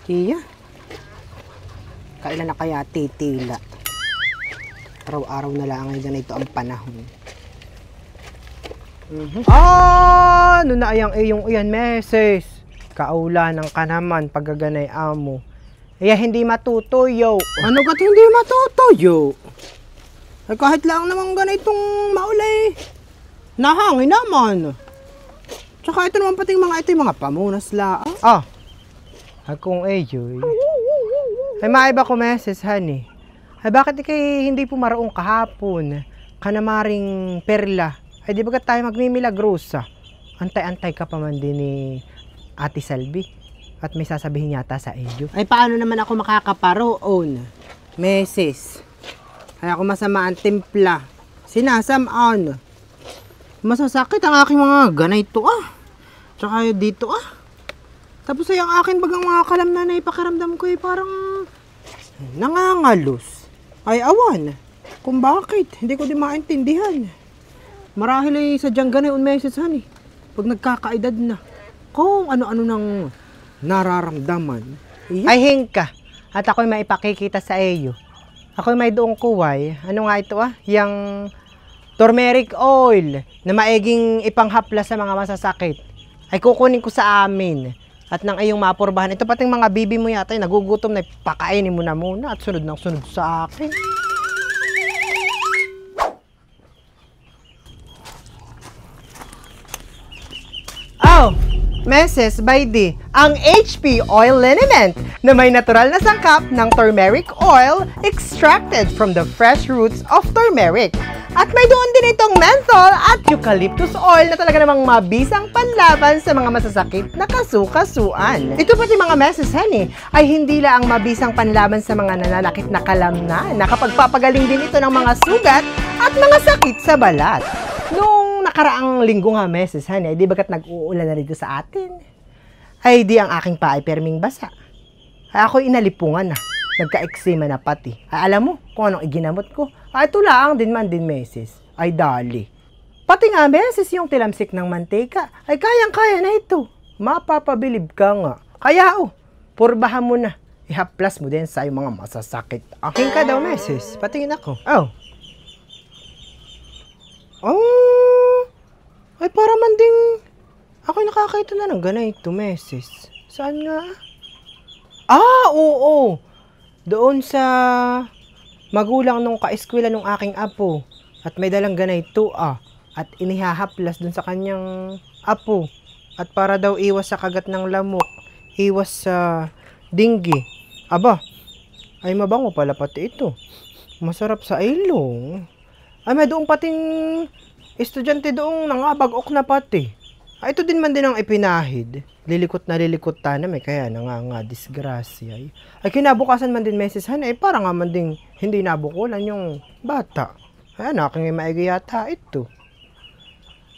Tiya, kailan na kaya titila? Araw-araw na lang ay ganito ang panahon. Ano na ayang iyong iyan, meses? Kaulanan ka naman paggaganay amo. Kaya hindi matutuyo. Ano kat hindi matutuyo? Ay kahit lang naman ganitong maulay. Nahangin naman. Tsaka ito naman pating mga ito yung mga pamunas la. Akong ayoy. Ay maiba ko meses, honey. Ay bakit ikay hindi pumaraong kahapon? Kanamaring perla. Ay di bagat tayo magmimilagrosa? Antay-antay ka pa man din ni Ate Salvi. At may sasabihin yata sa iyo. Ay paano naman ako makakaparoon? Meses. Ay ako masama ang timpla. Sinasamaan. Masasakit ang aking mga ganito Tsaka dito Tapos ay ang akin bagang mga kalamnan na ipakiramdam ko parang nangangalos. Ay awan. Kung bakit. Hindi ko din maintindihan. Marahil ay sadyang ganay message honey. Pag nagkakaedad na. Kung ano-ano nang nararamdaman. Ay hingka. At ako'y maipakikita sa iyo. Ako'y may doong kuway. Ano nga ito Yang turmeric oil na maiging ipanghapla sa mga masasakit. Ay kukunin ko sa amin. At nang iyong mapurbahan. Ito pating mga bibi mo yata. Nagugutom na pakainin mo na muna. At sunod ng sunod sa akin. Meses by D, ang HP Oil Liniment na may natural na sangkap ng turmeric oil extracted from the fresh roots of turmeric. At may doon din itong menthol at eucalyptus oil na talaga namang mabisang panlaban sa mga masasakit na kasukasuan. Ito pati mga meses, honey, ay hindi lang ang mabisang panlaban sa mga nananakit na kalamnan. Nakapagpapagaling din ito ng mga sugat at mga sakit sa balat. Nung nakaraang linggo nga meses, honey, ay di bagat nag-uulan na rito sa atin? Ay di ang aking paa ay perming basa. Ay ako'y inalipungan na. Nagka-eksema na pati. Ay alam mo kung anong iginamot ko? Ay ito lang din man din meses. Ay dali. Pati nga meses yung tilamsik ng mantika. Ay kayang-kaya na ito. Mapapabilib ka nga. Kaya purbahan mo na. Ihaplas mo din sa yung mga masasakit. Aking ka daw meses. Patingin ako. Ay para man ding ako'y nakakaito na ng ganito meses. Saan nga? Oo. Doon sa magulang nung kaeskwela nung aking apo. At may dalang ganito At inihahaplas dun sa kanyang apo. At para daw iwas sa kagat ng lamok. Iwas sa dinggi. Aba, ay mabango pala pati ito. Masarap sa ilong. Ay may doon pating estudyante doong nangabag-ok na pati. Ito din man din ang ipinahid. Lilikot ta na may kaya nga disgrasya. Ay kinabukasan man din mesesan para nga man din hindi nabukulan yung bata. Ay aking maigi yata ito.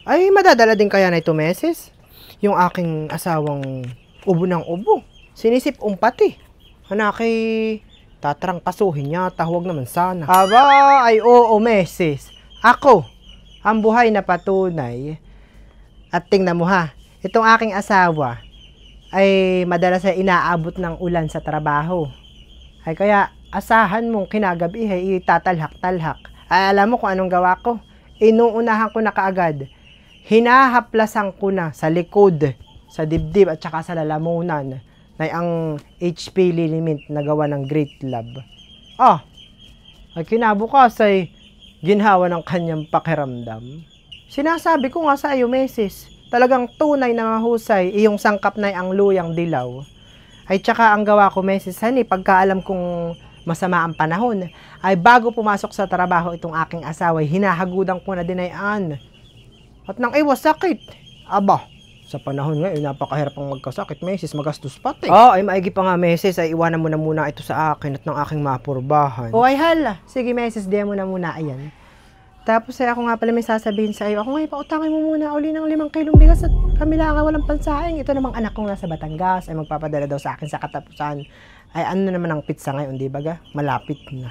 Ay madadala din kaya na ito meses? Yung aking asawang ubo ng ubo. Sinisip pati. Anakay tatarang kasuhin yata, huwag naman sana. Aba, ay oo meses. Ako, ang buhay na patunay. At tingnan mo itong aking asawa ay madalas ay inaabot ng ulan sa trabaho. Ay kaya asahan mong kinagabi ay itatalhak-talhak. Ay alam mo kung anong gawa ko? Inuunahan ko na kaagad. Hinahaplasan ko na sa likod, sa dibdib at saka sa lalamunan na ang HP Liniment na gawa ng Great Love. Ay kinabukas ay ginhawa ng kanyang pakiramdam. Sinasabi ko nga sa iyo, meses, talagang tunay na mahusay iyong sangkap na ang luyang dilaw. Ay tsaka ang gawa ko, meses, honey, pagkaalam kong masama ang panahon, ay bago pumasok sa trabaho itong aking asawa, hinahagudan ko na din ay at nang iwas sakit. Aba, sa panahon ngayon, napakahirap ang magkasakit, meses, magastos pati. Ay maigi pa nga, meses, ay iwanan mo na muna ito sa akin at ng aking mapurbahan. Ay hala, sige meses, diyan mo na muna, ayan. Tapos ay ako nga pala may sasabihin sa iyo, ako nga ipautangin mo muna uli ng 5 kilong bigas at kami lang walang pansahing. Ito namang anak kong nasa Batangas ay magpapadala daw sa akin sa katapusan. Ay ano naman ang pizza ngayon, di ba ga? Malapit na.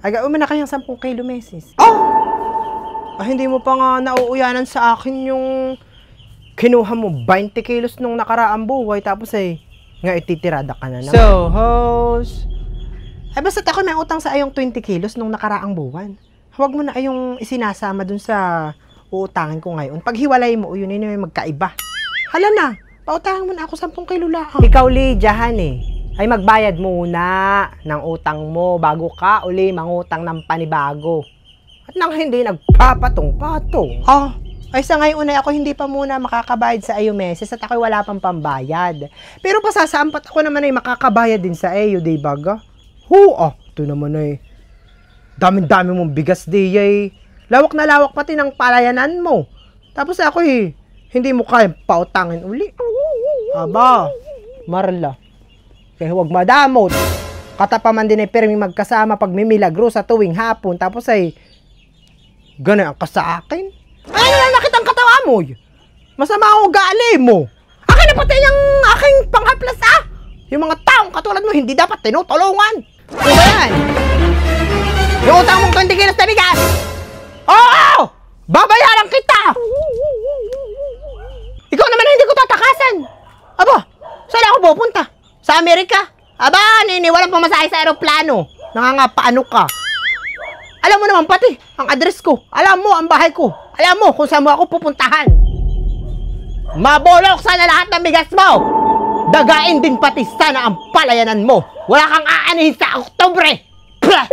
Ay gawin mo na kayang 10 kilo meses. Hindi mo pa nga nauuyanan sa akin yung kinuha mo 20 kilos nung nakaraang buhay tapos ay Nga ititirada ka na naman. So, host. Ay, basta't ako may utang sa ayong 20 kilos nung nakaraang buwan. Huwag mo na ayong isinasama dun sa uutangin ko ngayon. Pag hiwalay mo, yun yun yung magkaiba. Hala na, pautangin mo na ako 10 kilo lang. Ikaw, Lydia, ay magbayad muna ng utang mo bago ka uli mangutang ng panibago. At nang hindi nagpapatong-patong. Ay sa ngayon ay ako hindi pa muna makakabayad sa iyo meses at ako'y wala pang pambayad. Pero pasasampat ako naman ay makakabayad din sa iyo, di baga? Ito naman ay dami-dami mong bigas di ay. Lawak na lawak pati ng palayanan mo. Tapos ako hindi mo kaya pautangin uli. Aba, Marla. Kaya huwag madamot. Katapaman din ay permi magkasama pag may milagro sa tuwing hapon. Tapos ay ganyan ka sa akin. Ay, ano na nakitang katawa mo? Masama ang ugali mo. Akin na pati yung aking panghaplas Yung mga taong katulad mo hindi dapat tinutulungan. O ba yan? Yung utang mong 20 kilos na bigas. Oo! Babayaran kita! Ikaw naman hindi ko tatakasan. Aba, saan ako pupunta? Sa Amerika? Aba, walang pamasahe sa aeroplano. Nangangapaano ka? Alam mo naman pati ang address ko. Alam mo ang bahay ko. Alam mo kung saan mo ako pupuntahan. Mabulok sana lahat ng bigas mo. Dagain din pati sana ang palayanan mo. Wala kang aanihin sa Oktubre. Plah!